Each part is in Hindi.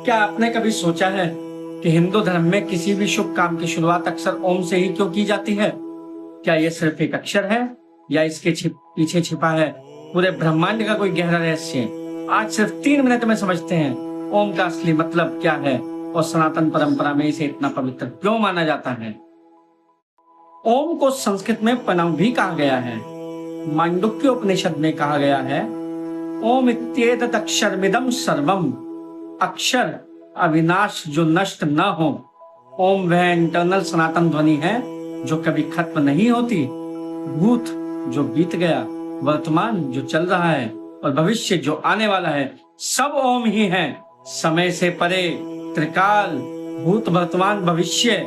क्या आपने कभी सोचा है कि हिंदू धर्म में किसी भी शुभ काम की शुरुआत अक्सर ओम से ही क्यों की जाती है? क्या यह सिर्फ एक अक्षर है या इसके पीछे छिपा है पूरे ब्रह्मांड का कोई गहरा रहस्य? आज सिर्फ 3 मिनट में समझते हैं ओम का असली मतलब क्या है और सनातन परंपरा में इसे इतना पवित्र क्यों माना जाता है। ओम को संस्कृत में प्रणव भी कहा गया है। मांडुक्य उपनिषद में कहा गया है, ओम इत्येतत् अक्षरमिदं सर्वम। अक्षर अविनाश जो नष्ट न हो। ओम वह इंटरनल सनातन ध्वनि है जो कभी खत्म नहीं होती। भूत जो बीत गया, वर्तमान जो चल रहा है और भविष्य जो आने वाला है, सब ओम ही है। समय से परे, त्रिकाल, भूत, वर्तमान, भविष्य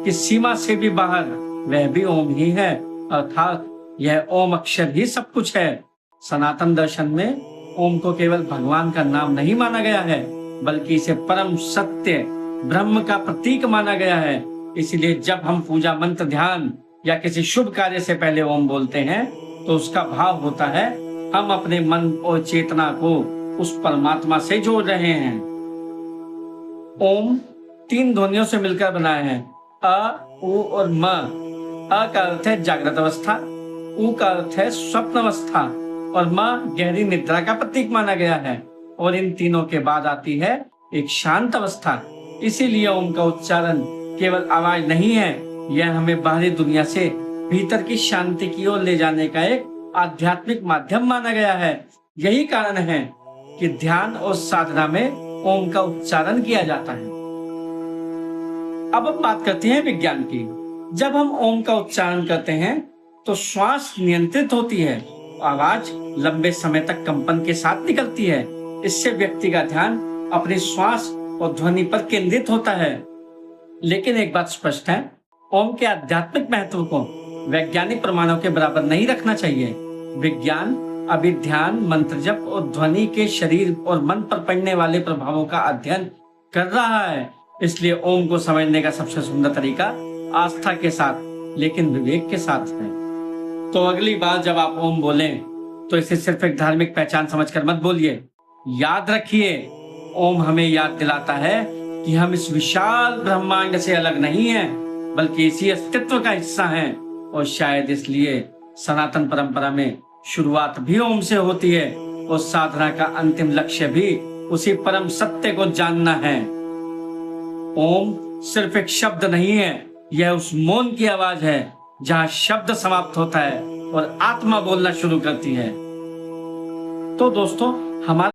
की सीमा से भी बाहर वह भी ओम ही है। अर्थात यह ओम अक्षर ही सब कुछ है। सनातन दर्शन में ओम को केवल भगवान का नाम नहीं माना गया है, बल्कि इसे परम सत्य ब्रह्म का प्रतीक माना गया है। इसलिए जब हम पूजा, मंत्र, ध्यान या किसी शुभ कार्य से पहले ओम बोलते हैं तो उसका भाव होता है हम अपने मन और चेतना को उस परमात्मा से जोड़ रहे हैं। ओम 3 ध्वनियों से मिलकर बना है, अ, उ और म। अ का अर्थ है जागृत अवस्था, उ का अर्थ है स्वप्न अवस्था और म गहरी निद्रा का प्रतीक माना गया है। और इन तीनों के बाद आती है एक शांत अवस्था। इसीलिए ओम का उच्चारण केवल आवाज नहीं है, यह हमें बाहरी दुनिया से भीतर की शांति की ओर ले जाने का एक आध्यात्मिक माध्यम माना गया है। यही कारण है कि ध्यान और साधना में ओम का उच्चारण किया जाता है। अब हम बात करते हैं विज्ञान की। जब हम ओम का उच्चारण करते हैं तो श्वास नियंत्रित होती है, आवाज लंबे समय तक कंपन के साथ निकलती है। इससे व्यक्ति का ध्यान अपने श्वास और ध्वनि पर केंद्रित होता है। लेकिन एक बात स्पष्ट है, ओम के आध्यात्मिक महत्व को वैज्ञानिक प्रमाणों के बराबर नहीं रखना चाहिए। विज्ञान अभी ध्यान, मंत्र जप और ध्वनि के शरीर और मन पर पड़ने वाले प्रभावों का अध्ययन कर रहा है। इसलिए ओम को समझने का सबसे सुंदर तरीका आस्था के साथ लेकिन विवेक के साथ है। तो अगली बार जब आप ओम बोलें तो इसे सिर्फ एक धार्मिक पहचान समझकर मत बोलिए। याद रखिए, ओम हमें याद दिलाता है कि हम इस विशाल ब्रह्मांड से अलग नहीं हैं, बल्कि इसी अस्तित्व का हिस्सा हैं। और शायद इसलिए सनातन परंपरा में शुरुआत भी ओम से होती है और साधना का अंतिम लक्ष्य भी उसी परम सत्य को जानना है। ओम सिर्फ एक शब्द नहीं है, यह उस मौन की आवाज है जहां शब्द समाप्त होता है और आत्मा बोलना शुरू करती है। तो दोस्तों, हमारा